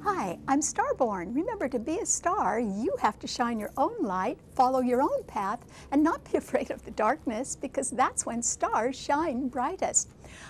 Hi, I'm Starborn. Remember, to be a star, you have to shine your own light, follow your own path, and not be afraid of the darkness, because that's when stars shine brightest.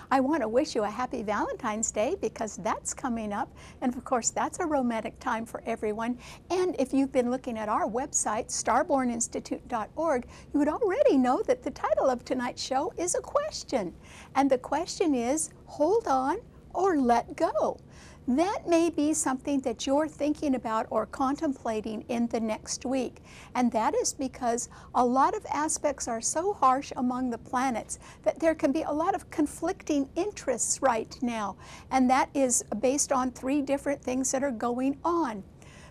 I want to wish you a happy Valentine's Day, because that's coming up, and of course that's a romantic time for everyone. And if you've been looking at our website, starborninstitute.org, you would already know that the title of tonight's show is a question. And the question is, hold on or let go. That may be something that you're thinking about or contemplating in the next week. And that is because a lot of aspects are so harsh among the planets that there can be a lot of conflicting interests right now. And that is based on three different things that are going on.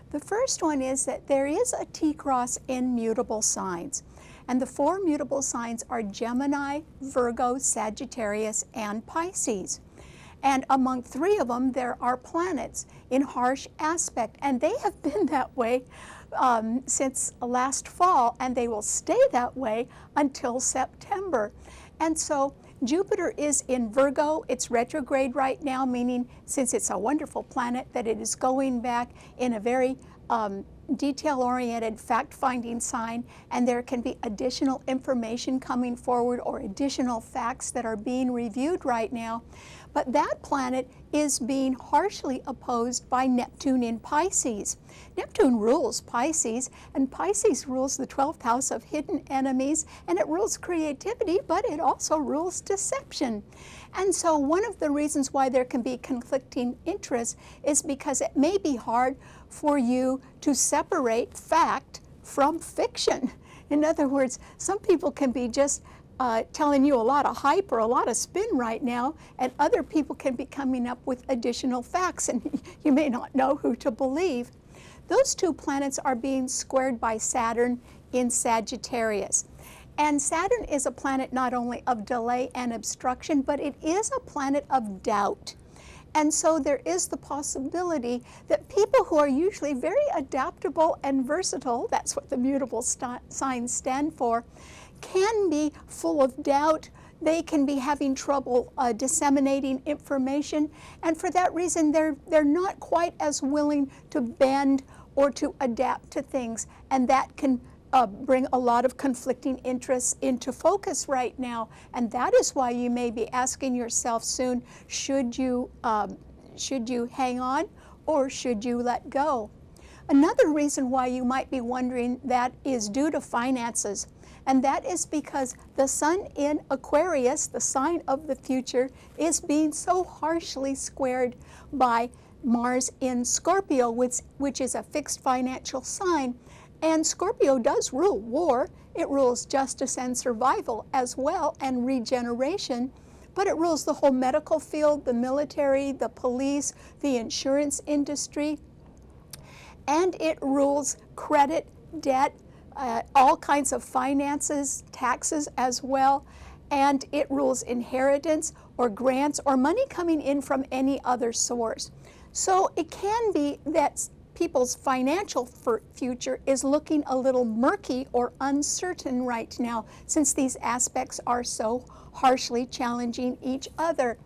The first one is that there is a T-cross in mutable signs. And the four mutable signs are Gemini, Virgo, Sagittarius, and Pisces. And among three of them, there are planets in harsh aspect. And they have been that way since last fall, and they will stay that way until September. And so Jupiter is in Virgo. It's retrograde right now, meaning since it's a wonderful planet, that it is going back in a very detail-oriented, fact-finding sign, and there can be additional information coming forward or additional facts that are being reviewed right now. But that planet is being harshly opposed by Neptune in Pisces. Neptune rules Pisces, and Pisces rules the 12th house of hidden enemies, and it rules creativity, but it also rules deception. And so one of the reasons why there can be conflicting interests is because it may be hard for you to separate fact from fiction. In other words, some people can be just telling you a lot of hype or a lot of spin right now, and other people can be coming up with additional facts, and you may not know who to believe. Those two planets are being squared by Saturn in Sagittarius. And Saturn is a planet not only of delay and obstruction, but it is a planet of doubt. And so there is the possibility that people who are usually very adaptable and versatile, that's what the mutable signs stand for, can be full of doubt. They can be having trouble disseminating information, and for that reason they're not quite as willing to bend or to adapt to things, and that can bring a lot of conflicting interests into focus right now. And that is why you may be asking yourself soon, should you hang on or should you let go? Another reason why you might be wondering that is due to finances. And that is because the sun in Aquarius, the sign of the future, is being so harshly squared by Mars in Scorpio, which is a fixed financial sign. And Scorpio does rule war. It rules justice and survival as well, and regeneration. But it rules the whole medical field, the military, the police, the insurance industry. And it rules credit, debt, all kinds of finances, taxes as well, and it rules inheritance or grants or money coming in from any other source. So it can be that people's financial future is looking a little murky or uncertain right now, since these aspects are so harshly challenging each other.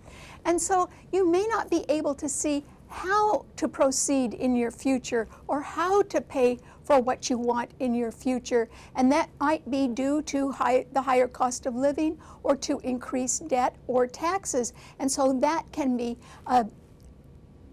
And so you may not be able to see how to proceed in your future or how to pay for what you want in your future, and that might be due to the higher cost of living or to increased debt or taxes. And so that can be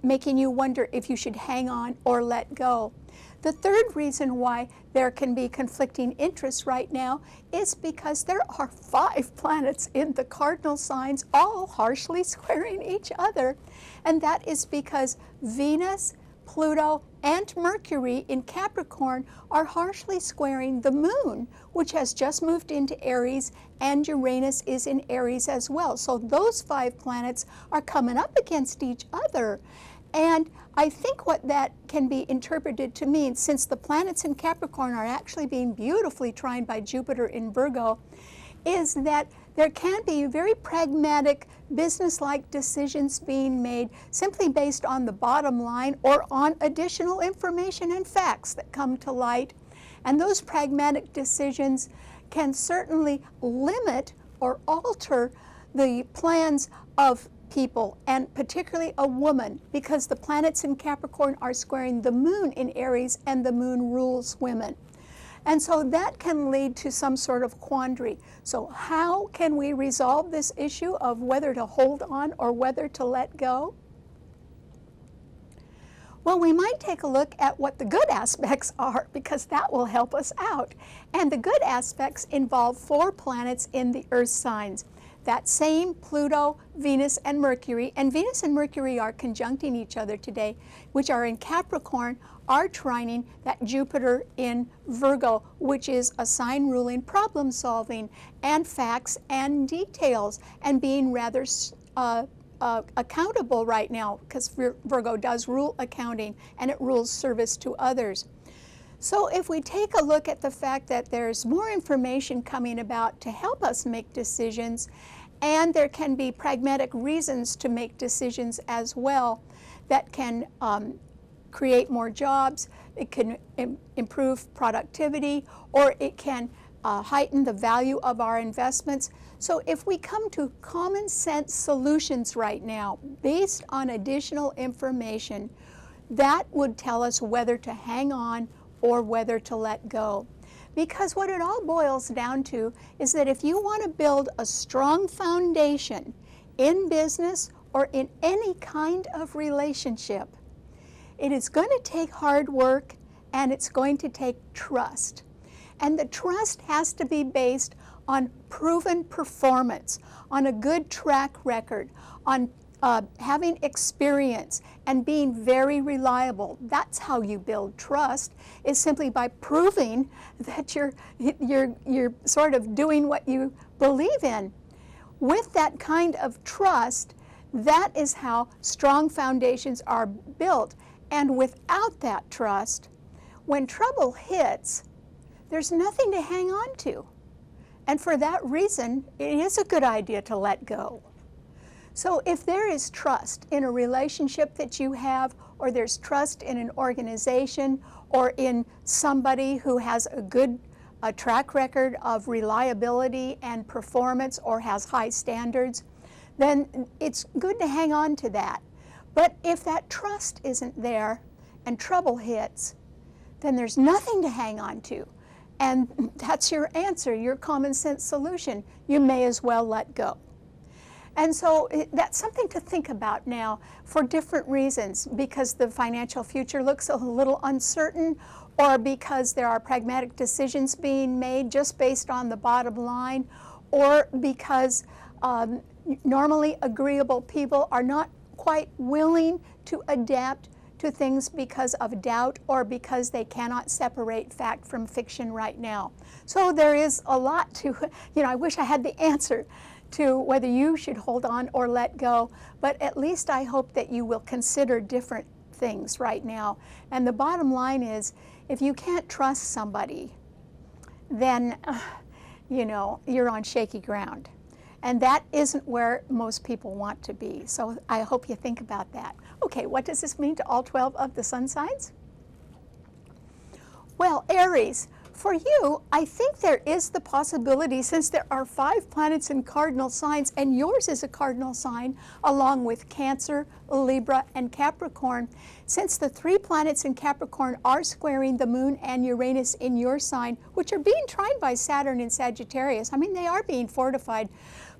making you wonder if you should hang on or let go. The third reason why there can be conflicting interests right now is because there are 5 planets in the cardinal signs all harshly squaring each other. And that is because Venus, Pluto, and Mercury in Capricorn are harshly squaring the moon, which has just moved into Aries, and Uranus is in Aries as well. So those 5 planets are coming up against each other. And I think what that can be interpreted to mean, since the planets in Capricorn are actually being beautifully trined by Jupiter in Virgo, is that there can be very pragmatic, business-like decisions being made simply based on the bottom line or on additional information and facts that come to light. And those pragmatic decisions can certainly limit or alter the plans of people, and particularly a woman, because the planets in Capricorn are squaring the moon in Aries, and the moon rules women. And so that can lead to some sort of quandary. So how can we resolve this issue of whether to hold on or whether to let go? Well, we might take a look at what the good aspects are, because that will help us out. And the good aspects involve 4 planets in the Earth signs. That same Pluto, Venus, and Mercury. And Venus and Mercury are conjuncting each other today, which are in Capricorn, are trining that Jupiter in Virgo, which is a sign ruling problem solving and facts and details, and being rather accountable right now, because Virgo does rule accounting and it rules service to others. So if we take a look at the fact that there's more information coming about to help us make decisions, and there can be pragmatic reasons to make decisions as well that can create more jobs, it can improve productivity, or it can heighten the value of our investments. So if we come to common sense solutions right now based on additional information, that would tell us whether to hang on or whether to let go. Because what it all boils down to is that if you want to build a strong foundation in business or in any kind of relationship, it is going to take hard work and it's going to take trust. And the trust has to be based on proven performance, on a good track record, on having experience and being very reliable. That's how you build trust, is simply by proving that you're sort of doing what you believe in. With that kind of trust, that is how strong foundations are built. And without that trust, when trouble hits, there's nothing to hang on to. And for that reason, it is a good idea to let go. So if there is trust in a relationship that you have, or there's trust in an organization, or in somebody who has a good track record of reliability and performance, or has high standards, then it's good to hang on to that. But if that trust isn't there and trouble hits, then there's nothing to hang on to. And that's your answer, your common sense solution. You may as well let go. And so that's something to think about now for different reasons, because the financial future looks a little uncertain, or because there are pragmatic decisions being made just based on the bottom line, or because normally agreeable people are not quite willing to adapt to things because of doubt, or because they cannot separate fact from fiction right now. So there is a lot to, I wish I had the answer to whether you should hold on or let go, but at least I hope that you will consider different things right now. And the bottom line is, if you can't trust somebody, then, you're on shaky ground. And that isn't where most people want to be. So I hope you think about that. Okay, what does this mean to all 12 of the sun signs? Well, Aries, for you, I think there is the possibility, since there are 5 planets in cardinal signs, and yours is a cardinal sign, along with Cancer, Libra, and Capricorn, since the 3 planets in Capricorn are squaring the moon and Uranus in your sign, which are being trined by Saturn in Sagittarius. I mean, they are being fortified,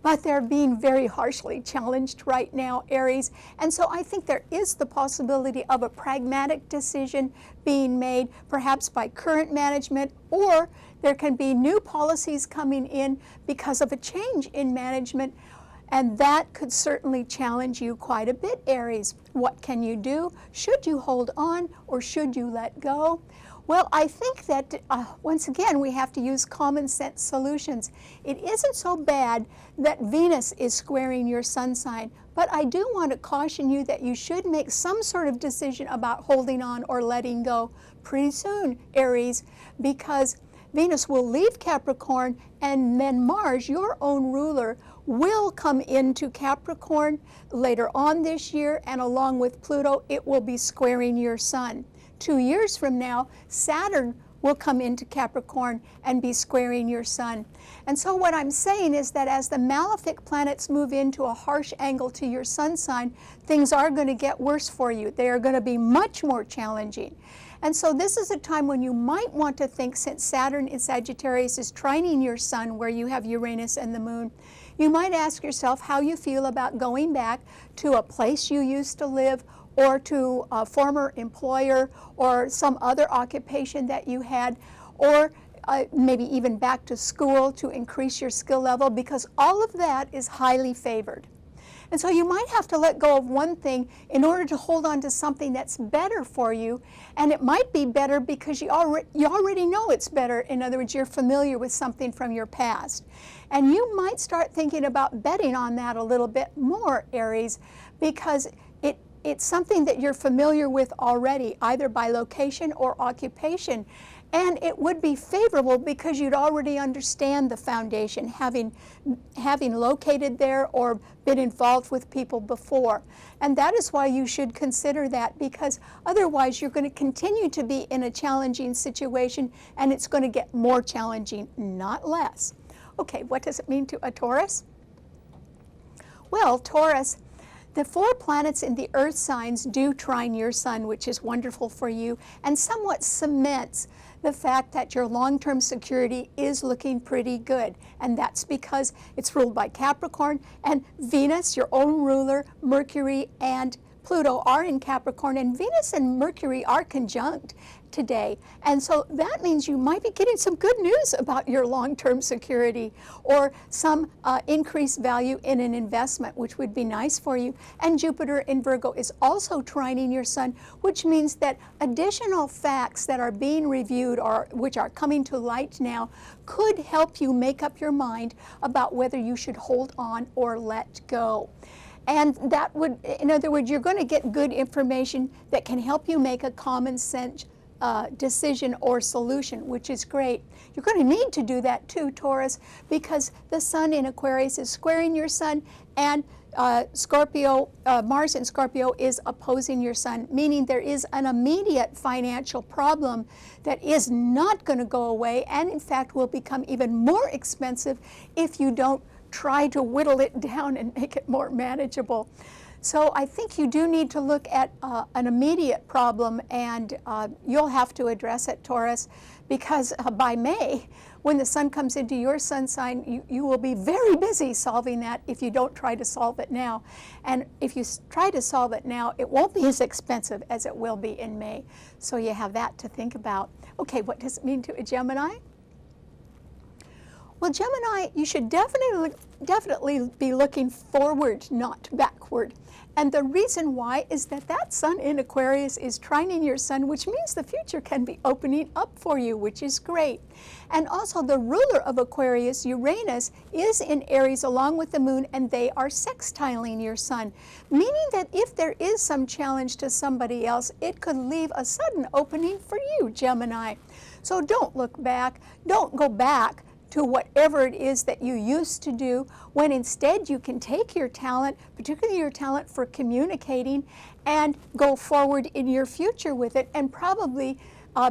but they're being very harshly challenged right now, Aries. And so I think there is the possibility of a pragmatic decision being made, perhaps by current management, or there can be new policies coming in because of a change in management, and that could certainly challenge you quite a bit, Aries. What can you do? Should you hold on, or should you let go? Well, I think that, once again, we have to use common sense solutions. It isn't so bad that Venus is squaring your sun sign, but I do want to caution you that you should make some sort of decision about holding on or letting go pretty soon, Aries, because Venus will leave Capricorn, and then Mars, your own ruler, will come into Capricorn later on this year, and along with Pluto, it will be squaring your sun. 2 years from now, Saturn will come into Capricorn and be squaring your sun. And so what I'm saying is that as the malefic planets move into a harsh angle to your sun sign, things are going to get worse for you. They are going to be much more challenging. And so this is a time when you might want to think, since Saturn in Sagittarius is trining your sun where you have Uranus and the moon, you might ask yourself how you feel about going back to a place you used to live, or to a former employer, or some other occupation that you had, or maybe even back to school to increase your skill level, because all of that is highly favored. And so you might have to let go of one thing in order to hold on to something that's better for you. And it might be better because you already know it's better. In other words, you're familiar with something from your past. And you might start thinking about betting on that a little bit more, Aries, because it's something that you're familiar with already, either by location or occupation. And it would be favorable because you'd already understand the foundation, having located there or been involved with people before. And that is why you should consider that, because otherwise you're going to continue to be in a challenging situation, and it's going to get more challenging, not less. Okay, what does it mean to a Taurus? Well, Taurus, the 4 planets in the earth signs do trine your sun, which is wonderful for you, and somewhat cements the fact that your long-term security is looking pretty good. And that's because it's ruled by Capricorn, and Venus, your own ruler, Mercury, and Pluto are in Capricorn, and Venus and Mercury are conjunct today. And so that means you might be getting some good news about your long-term security, or some increased value in an investment, which would be nice for you. And Jupiter in Virgo is also trining your sun, which means that additional facts that are being reviewed, or which are coming to light now, could help you make up your mind about whether you should hold on or let go. And that would, in other words, you're going to get good information that can help you make a common sense decision or solution, which is great. You're going to need to do that too, Taurus, because the sun in Aquarius is squaring your sun, and Scorpio, Mars in Scorpio is opposing your sun, meaning there is an immediate financial problem that is not going to go away, and in fact will become even more expensive if you don't try to whittle it down and make it more manageable. So I think you do need to look at an immediate problem, and you'll have to address it, Taurus, because by May, when the sun comes into your sun sign, you will be very busy solving that if you don't try to solve it now. And if you try to solve it now, it won't be as expensive as it will be in May. So you have that to think about. Okay, what does it mean to a Gemini? Well, Gemini, you should definitely be looking forward, not backward. And the reason why is that that sun in Aquarius is trining your sun, which means the future can be opening up for you, which is great. And also the ruler of Aquarius, Uranus, is in Aries along with the moon, and they are sextiling your sun, meaning that if there is some challenge to somebody else, it could leave a sudden opening for you, Gemini. So don't look back, don't go back to whatever it is that you used to do, when instead you can take your talent, particularly your talent for communicating, and go forward in your future with it, and probably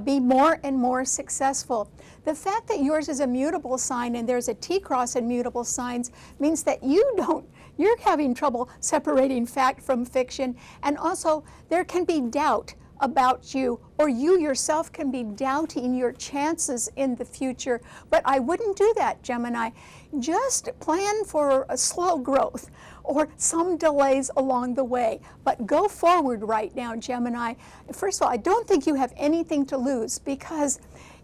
be more and more successful. The fact that yours is a mutable sign and there's a T-cross in mutable signs means that you're having trouble separating fact from fiction, and also there can be doubt about you, or you yourself can be doubting your chances in the future. But I wouldn't do that, Gemini. Just plan for a slow growth or some delays along the way. But go forward right now, Gemini. First of all, I don't think you have anything to lose, because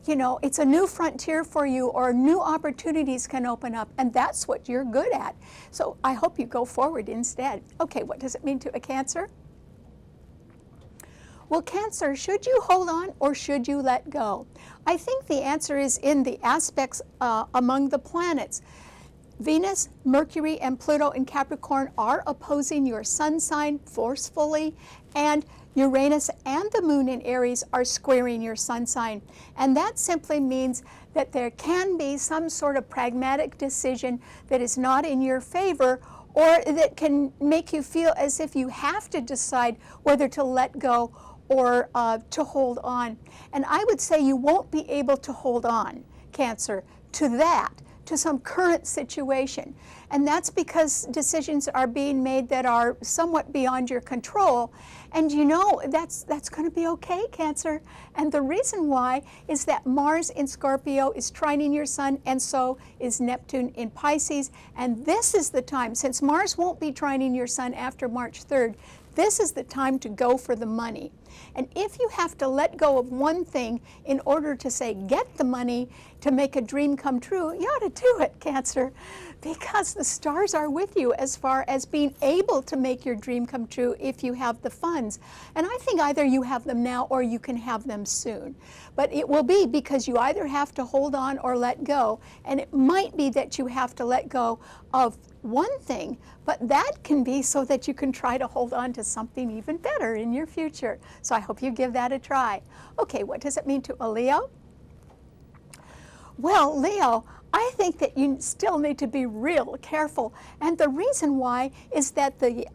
you know, it's a new frontier for you, or new opportunities can open up, and that's what you're good at. So I hope you go forward instead. Okay, what does it mean to a Cancer? Well, Cancer, should you hold on or should you let go? I think the answer is in the aspects among the planets. Venus, Mercury, and Pluto in Capricorn are opposing your sun sign forcefully, and Uranus and the moon in Aries are squaring your sun sign. And that simply means that there can be some sort of pragmatic decision that is not in your favor, or that can make you feel as if you have to decide whether to let go or to hold on. And I would say you won't be able to hold on, Cancer, to that, to some current situation. And that's because decisions are being made that are somewhat beyond your control. And you know, that's going to be okay, Cancer. And the reason why is that Mars in Scorpio is trining your sun, and so is Neptune in Pisces. And this is the time, since Mars won't be trining your sun after March 3rd, this is the time to go for the money. And if you have to let go of one thing in order to, say, get the money to make a dream come true, you ought to do it, Cancer, because the stars are with you as far as being able to make your dream come true if you have the funds. And I think either you have them now or you can have them soon. But it will be because you either have to hold on or let go. And it might be that you have to let go of one thing, but that can be so that you can try to hold on to something even better in your future. So I hope you give that a try. Okay, what does it mean to a Leo? Well, Leo, I think that you still need to be real careful. And the reason why is that the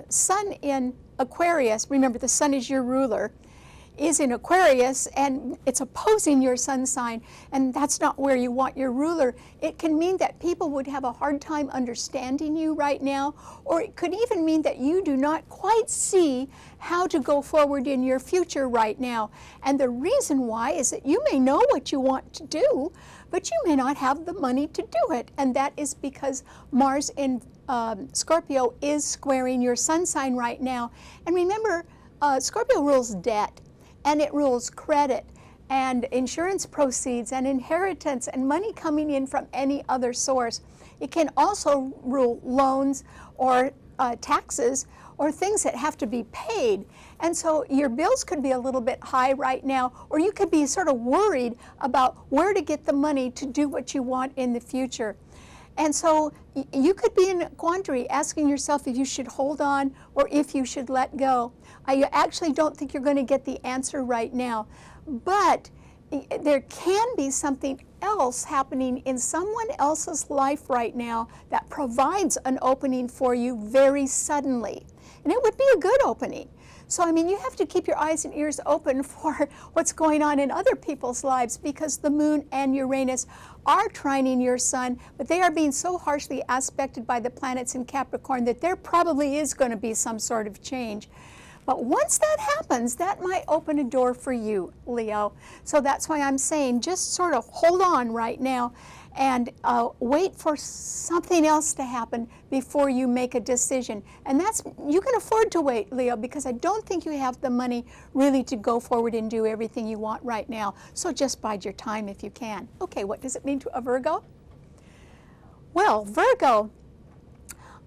sun in Aquarius, remember the sun is your ruler, is in Aquarius, and it's opposing your sun sign, and that's not where you want your ruler. It can mean that people would have a hard time understanding you right now, or it could even mean that you do not quite see how to go forward in your future right now. And the reason why is that you may know what you want to do, but you may not have the money to do it, and that is because Mars in Scorpio is squaring your sun sign right now. And remember, Scorpio rules debt, and it rules credit and insurance proceeds and inheritance and money coming in from any other source. It can also rule loans or taxes or things that have to be paid. And so your bills could be a little bit high right now, or you could be sort of worried about where to get the money to do what you want in the future. And so you could be in a quandary asking yourself if you should hold on or if you should let go. I actually don't think you're going to get the answer right now, but there can be something else happening in someone else's life right now that provides an opening for you very suddenly. And it would be a good opening. So, I mean, you have to keep your eyes and ears open for what's going on in other people's lives, because the moon and Uranus are trining your sun, but they are being so harshly aspected by the planets in Capricorn that there probably is going to be some sort of change. But once that happens, that might open a door for you, Leo. So that's why I'm saying just sort of hold on right now and wait for something else to happen before you make a decision. And that's, you can afford to wait, Leo, because I don't think you have the money really to go forward and do everything you want right now. So just bide your time if you can. Okay, what does it mean to a Virgo? Well, Virgo,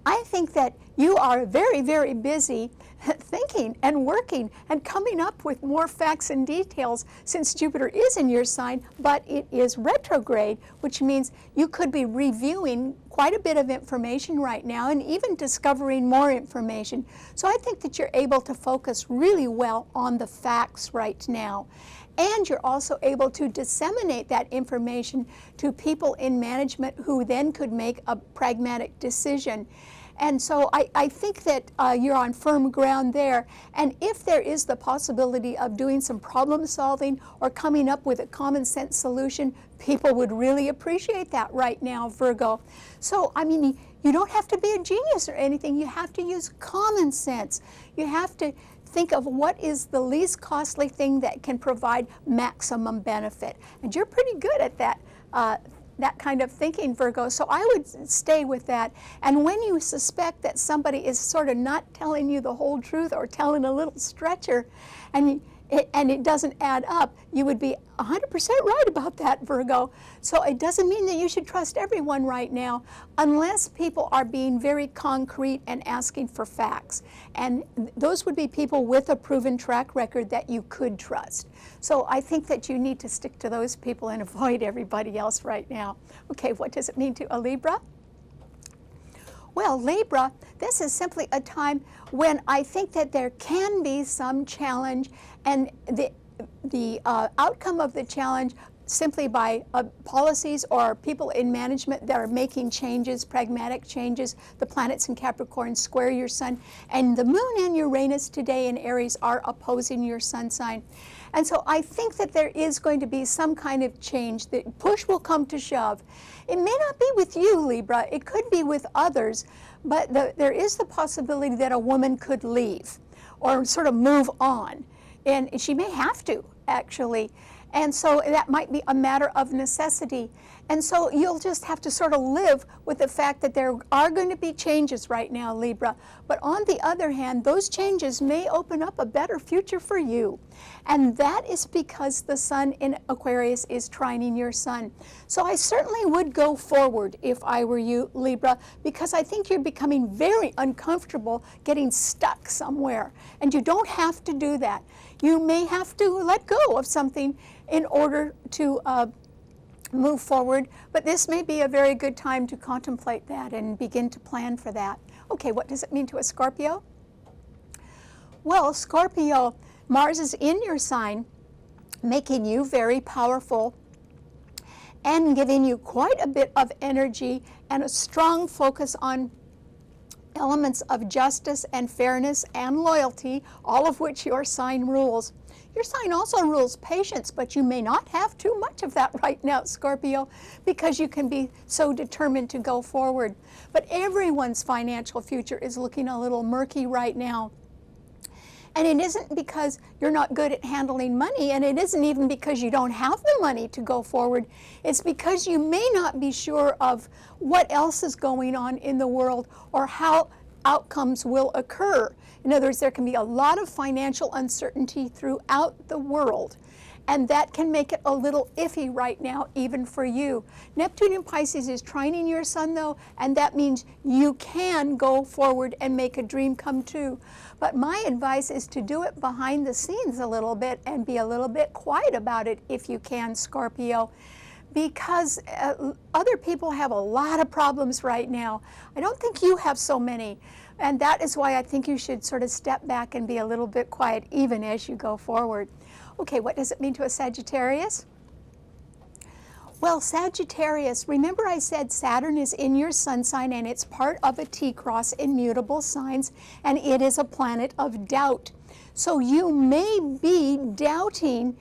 I think that you are very, very busy thinking and working and coming up with more facts and details, since Jupiter is in your sign, but it is retrograde, which means you could be reviewing quite a bit of information right now and even discovering more information. So I think that you're able to focus really well on the facts right now. And you're also able to disseminate that information to people in management who then could make a pragmatic decision. And so I think that you're on firm ground there. And if there is the possibility of doing some problem solving or coming up with a common sense solution, people would really appreciate that right now, Virgo. So, I mean, you don't have to be a genius or anything. You have to use common sense. You have to think of what is the least costly thing that can provide maximum benefit. And you're pretty good at that. That kind of thinking, Virgo. So I would stay with that. And when you suspect that somebody is sort of not telling you the whole truth or telling a little stretcher, and it doesn't add up, you would be 100% right about that, Virgo. So it doesn't mean that you should trust everyone right now, unless people are being very concrete and asking for facts. And those would be people with a proven track record that you could trust. So I think that you need to stick to those people and avoid everybody else right now. Okay, what does it mean to a Libra? Well, Libra, this is simply a time when I think that there can be some challenge, and the outcome of the challenge simply by policies or people in management that are making changes, pragmatic changes. The planets in Capricorn square your sun, and the moon and Uranus today in Aries are opposing your sun sign. And so I think that there is going to be some kind of change, that push will come to shove. It may not be with you, Libra, it could be with others, but there is the possibility that a woman could leave or sort of move on. And she may have to, actually. And so that might be a matter of necessity. And so you'll just have to sort of live with the fact that there are going to be changes right now, Libra. But on the other hand, those changes may open up a better future for you. And that is because the sun in Aquarius is trining your sun. So I certainly would go forward if I were you, Libra, because I think you're becoming very uncomfortable getting stuck somewhere. And you don't have to do that. You may have to let go of something in order to move forward, but this may be a very good time to contemplate that and begin to plan for that. Okay, what does it mean to a Scorpio? Well, Scorpio, Mars is in your sign, making you very powerful and giving you quite a bit of energy and a strong focus on elements of justice and fairness and loyalty, all of which your sign rules. Your sign also rules patience, but you may not have too much of that right now, Scorpio, because you can be so determined to go forward. But everyone's financial future is looking a little murky right now. And it isn't because you're not good at handling money, and it isn't even because you don't have the money to go forward. It's because you may not be sure of what else is going on in the world or how outcomes will occur. In other words, there can be a lot of financial uncertainty throughout the world, and that can make it a little iffy right now, even for you. Neptune in Pisces is trining your sun, though, and that means you can go forward and make a dream come true. But my advice is to do it behind the scenes a little bit and be a little bit quiet about it if you can, Scorpio, because other people have a lot of problems right now. I don't think you have so many. And that is why I think you should sort of step back and be a little bit quiet even as you go forward. Okay, what does it mean to a Sagittarius? Well, Sagittarius, remember I said Saturn is in your sun sign and it's part of a T-cross in mutable signs, and it is a planet of doubt. So you may be doubting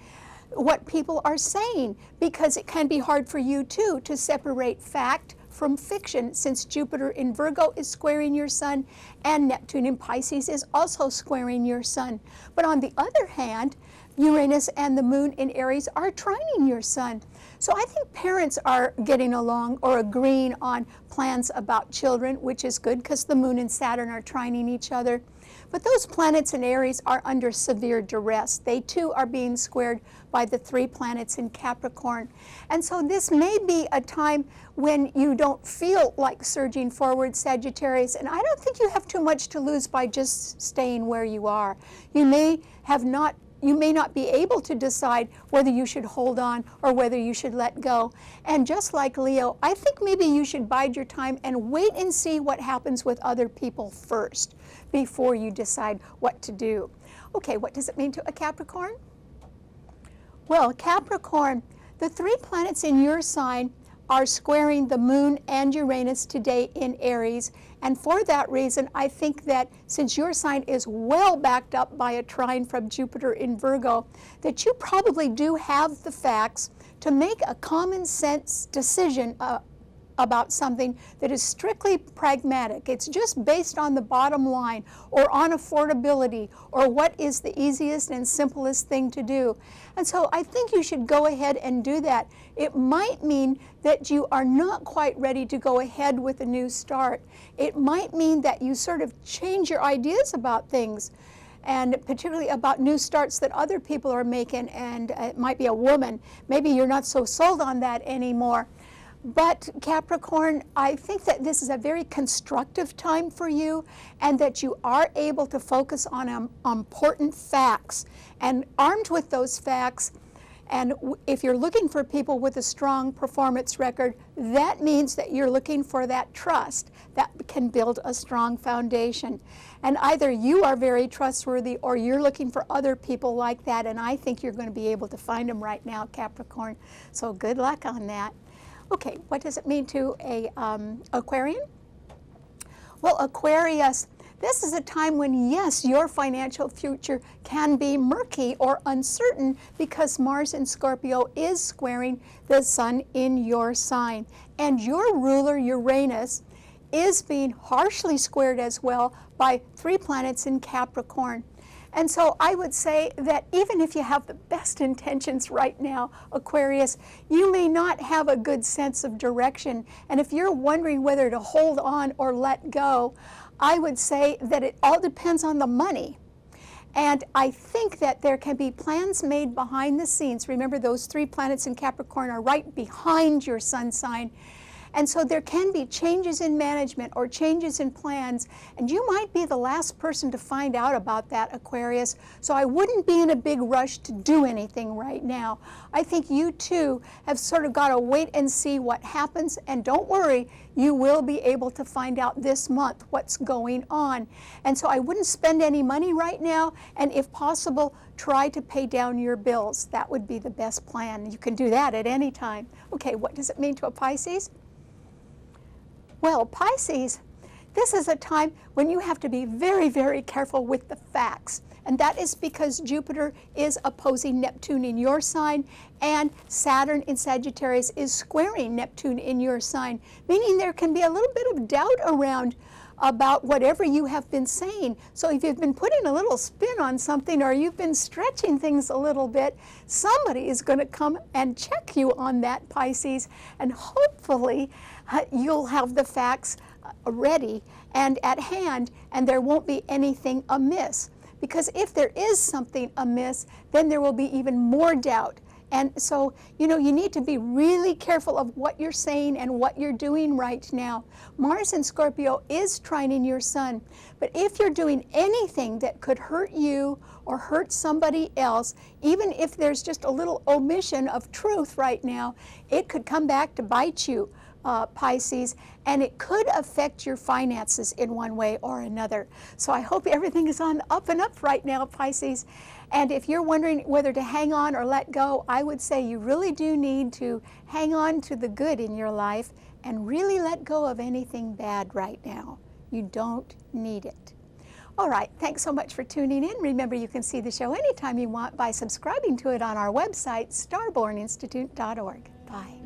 what people are saying, because it can be hard for you too to separate fact from fiction, since Jupiter in Virgo is squaring your sun and Neptune in Pisces is also squaring your sun. But on the other hand, Uranus and the moon in Aries are trining your sun. So I think parents are getting along or agreeing on plans about children, which is good because the moon and Saturn are trining each other. But those planets in Aries are under severe duress. They too are being squared by the 3 planets in Capricorn. And so this may be a time when you don't feel like surging forward, Sagittarius, and I don't think you have too much to lose by just staying where you are. You may not be able to decide whether you should hold on or whether you should let go. And just like Leo, I think maybe you should bide your time and wait and see what happens with other people first before you decide what to do. Okay, what does it mean to a Capricorn? Well, Capricorn, the 3 planets in your sign are squaring the moon and Uranus today in Aries. And for that reason, I think that since your sign is well backed up by a trine from Jupiter in Virgo, that you probably do have the facts to make a common sense decision about something that is strictly pragmatic. It's just based on the bottom line or on affordability or what is the easiest and simplest thing to do. And so I think you should go ahead and do that. It might mean that you are not quite ready to go ahead with a new start. It might mean that you sort of change your ideas about things, and particularly about new starts that other people are making, and it might be a woman. Maybe you're not so sold on that anymore. But Capricorn, I think that this is a very constructive time for you, and that you are able to focus on important facts. And armed with those facts, And if you're looking for people with a strong performance record, that means that you're looking for that trust that can build a strong foundation. And either you are very trustworthy or you're looking for other people like that, and I think you're going to be able to find them right now, Capricorn. So good luck on that. Okay, what does it mean to a Aquarian? Well, Aquarius, this is a time when, yes, your financial future can be murky or uncertain because Mars in Scorpio is squaring the Sun in your sign. And your ruler, Uranus, is being harshly squared as well by 3 planets in Capricorn. And so I would say that even if you have the best intentions right now, Aquarius, you may not have a good sense of direction. And if you're wondering whether to hold on or let go, I would say that it all depends on the money. And I think that there can be plans made behind the scenes. Remember, those 3 planets in Capricorn are right behind your sun sign. And so there can be changes in management or changes in plans, and you might be the last person to find out about that, Aquarius. So I wouldn't be in a big rush to do anything right now. I think you too have sort of got to wait and see what happens, and don't worry, you will be able to find out this month what's going on. And so I wouldn't spend any money right now, and if possible, try to pay down your bills. That would be the best plan. You can do that at any time. Okay, what does it mean to a Pisces? Well, Pisces, this is a time when you have to be very, very careful with the facts. And that is because Jupiter is opposing Neptune in your sign, and Saturn in Sagittarius is squaring Neptune in your sign, meaning there can be a little bit of doubt around about whatever you have been saying. So if you've been putting a little spin on something or you've been stretching things a little bit, somebody is going to come and check you on that, Pisces, and hopefully you'll have the facts ready and at hand, and there won't be anything amiss. Because if there is something amiss, then there will be even more doubt. And so, you know, you need to be really careful of what you're saying and what you're doing right now. Mars in Scorpio is trining your sun, but if you're doing anything that could hurt you or hurt somebody else, even if there's just a little omission of truth right now, it could come back to bite you, Pisces, and it could affect your finances in one way or another. So I hope everything is on the up and up right now, Pisces. And if you're wondering whether to hang on or let go, I would say you really do need to hang on to the good in your life and really let go of anything bad right now. You don't need it. All right, thanks so much for tuning in. Remember, you can see the show anytime you want by subscribing to it on our website, starborninstitute.org. Bye.